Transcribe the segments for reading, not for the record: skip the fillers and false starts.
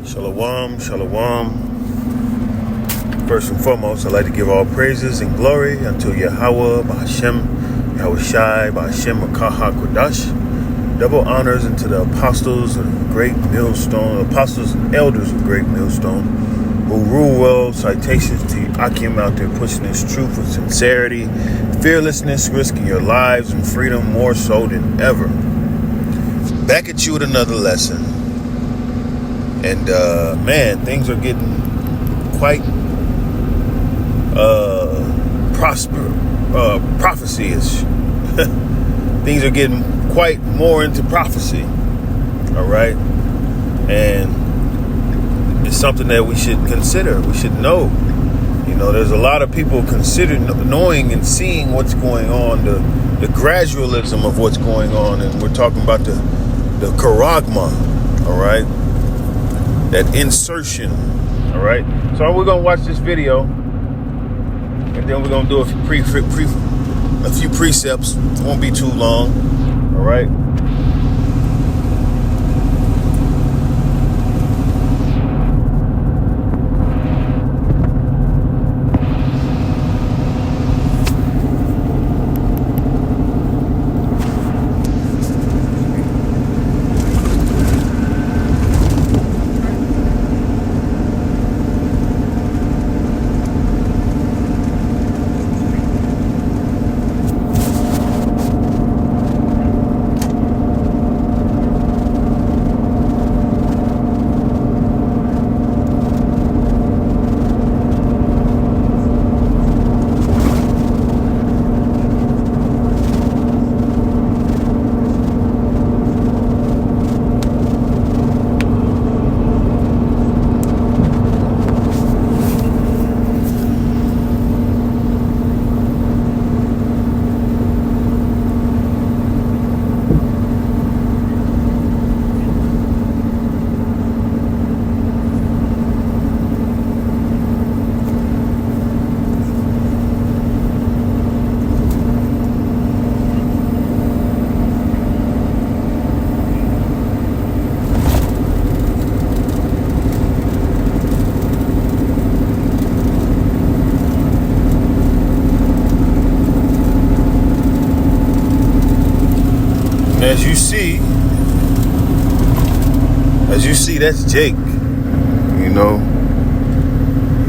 Shalom, shalom. First and foremost, I'd like to give all praises and glory unto Yahweh, Ba'Hashem, Yahweh Shai, Ba'Hashem, Makaha Kodash. Double honors unto the apostles of great millstone, apostles and elders of great millstone, who rule well. Citations to Akim out there pushing this truth with sincerity, fearlessness, risking your lives and freedom more so than ever. Back at you with another lesson. And man, things are getting quite prophecy-ish. Things are getting quite more into prophecy. All right, and it's something that we should consider. We should know. You know, there's a lot of people considering knowing and seeing what's going on, the gradualism of what's going on, and we're talking about the charagma. All right. That insertion, all right? So we're going to watch this video, and then we're going to do a few precepts. It won't be too long, all right? As you see, that's Jake. You know,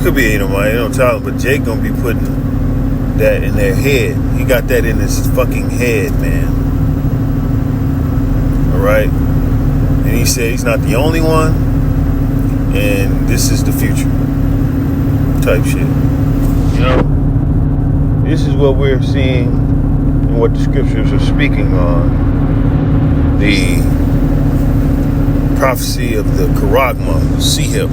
could be anybody, don't tell him, but Jake gonna be putting that in their head. He got that in his fucking head, man. All right, and he said he's not the only one, and this is the future type shit. You know, this is what we're seeing and what the scriptures are speaking on. The prophecy of the charagma, Sihib.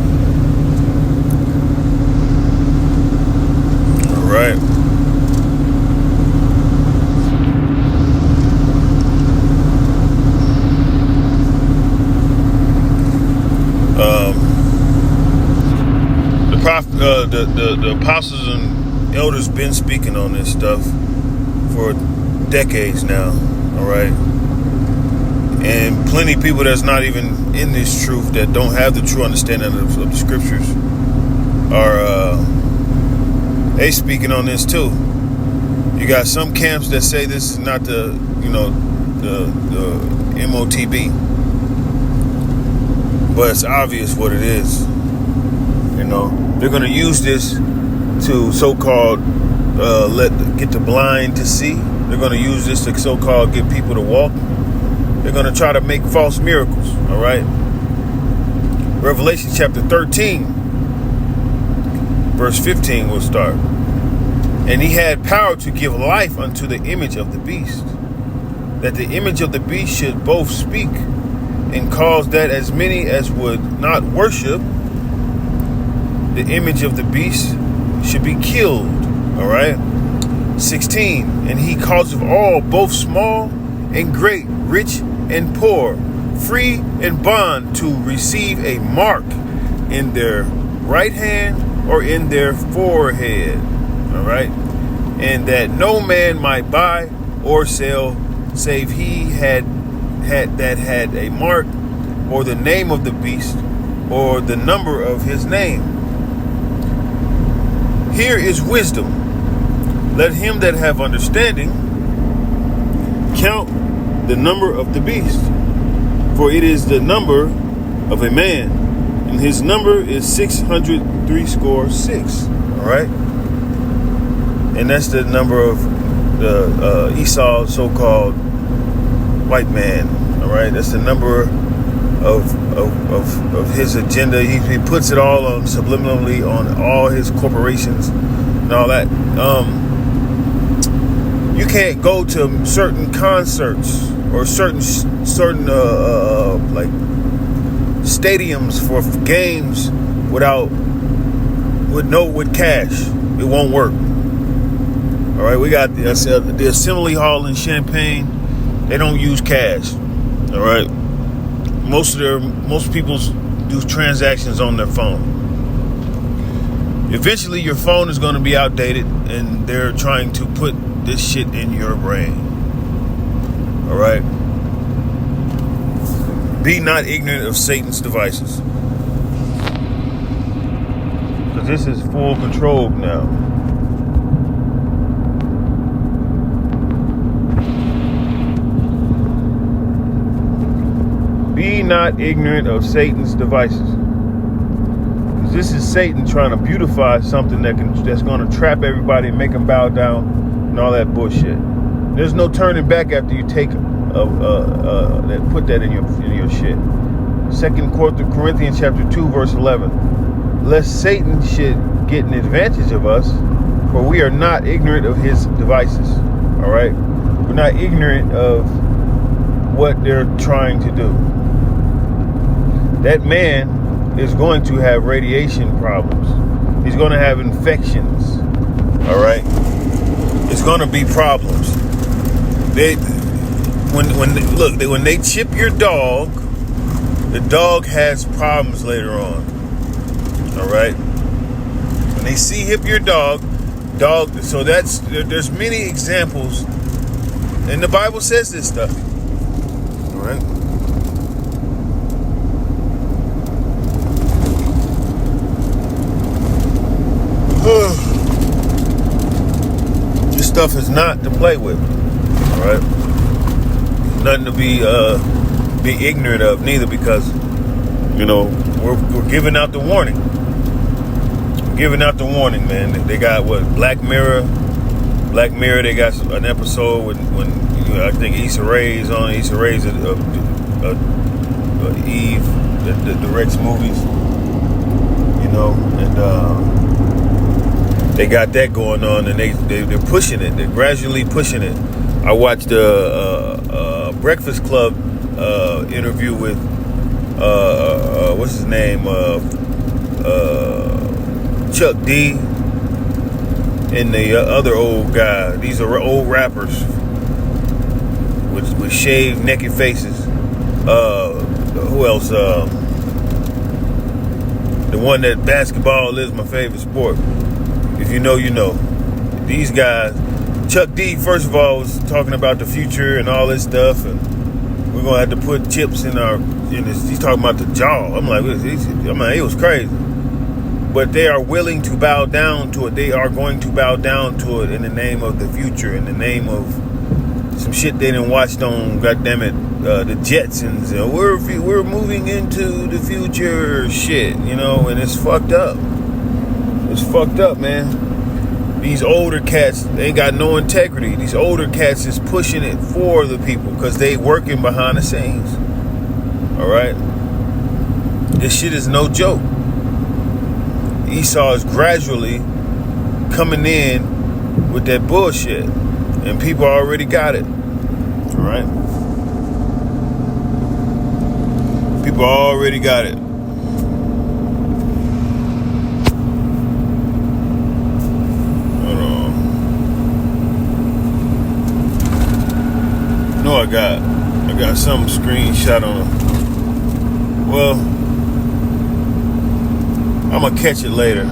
All right. The apostles and elders been speaking on this stuff for decades now. All right. And plenty of people that's not even in this truth, that don't have the true understanding of the scriptures, are they speaking on this too. You got some camps that say this is not the MOTB, but it's obvious what it is. You know, they're going to use this to so-called get the blind to see. They're going to use this to so-called get people to walk. They're going to try to make false miracles, all right? Revelation chapter 13, verse 15 will start. And he had power to give life unto the image of the beast, that the image of the beast should both speak and cause that as many as would not worship the image of the beast should be killed, all right? 16, and he causeth all, both small and great, rich and poor, free and bond, to receive a mark in their right hand or in their forehead, all right? And that no man might buy or sell save he had a mark or the name of the beast or the number of his name. Here is wisdom. Let him that have understanding count the number of the beast, for it is the number of a man, and his number is 666. All right, and that's the number of the Esau's so-called white man. All right, that's the number of his agenda. He puts it all on subliminally on all his corporations and all that. You can't go to certain concerts or certain like stadiums for games with cash. It won't work. All right, we got the Assembly Hall in Champaign. They don't use cash. All right, most people do transactions on their phone. Eventually, your phone is going to be outdated, and they're trying to put this shit in your brain. All right. Be not ignorant of Satan's devices, because this is full control now. Be not ignorant of Satan's devices, because this is Satan trying to beautify something that's going to trap everybody and make them bow down and all that bullshit. There's no turning back after you take put that in your shit. 2 Corinthians chapter 2 verse 11. Lest Satan should get an advantage of us, for we are not ignorant of his devices. All right, we're not ignorant of what they're trying to do. That man is going to have radiation problems. He's going to have infections. All right, it's going to be problems. When they chip your dog, the dog has problems later on. All right. When they hip your dog. So there's many examples, and the Bible says this stuff. All right. This stuff is not to play with. All right. Nothing to be ignorant of neither, because we're giving out the warning. We're giving out the warning, man. They got Black Mirror. They got an episode when I think Issa Rae is on. Issa Rae of Eve, the Rex movies, and they got that going on, and they're pushing it. They're gradually pushing it. I watched a Breakfast Club interview with what's his name, Chuck D, and the other old guy. These are old rappers with shaved, naked faces. Who else? The one that basketball is my favorite sport. If you know, you know. These guys. Chuck D, first of all, was talking about the future and all this stuff, and we're gonna have to put chips in this. He's talking about the jaw. I'm like, it was crazy. But they are willing to bow down to it. They are going to bow down to it in the name of the future, in the name of some shit they didn't watch on, goddammit, the Jetsons. We're moving into the future shit, and it's fucked up. It's fucked up, man. These older cats, they ain't got no integrity. These older cats is pushing it for the people because they working behind the scenes. All right? This shit is no joke. Esau is gradually coming in with that bullshit, and people already got it. All right? People already got it. I got some screenshot on it. Well, I'm gonna catch it later.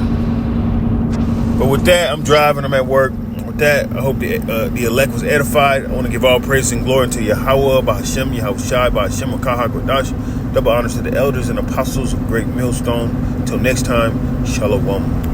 But with that, I'm driving. I'm at work. With that, I hope the elect was edified. I want to give all praise and glory to Yahweh, Bahashem, Yahushai, Bahashem, Akaha, Kodash, Double honors to the elders and apostles of Great Millstone. Till next time, shalom.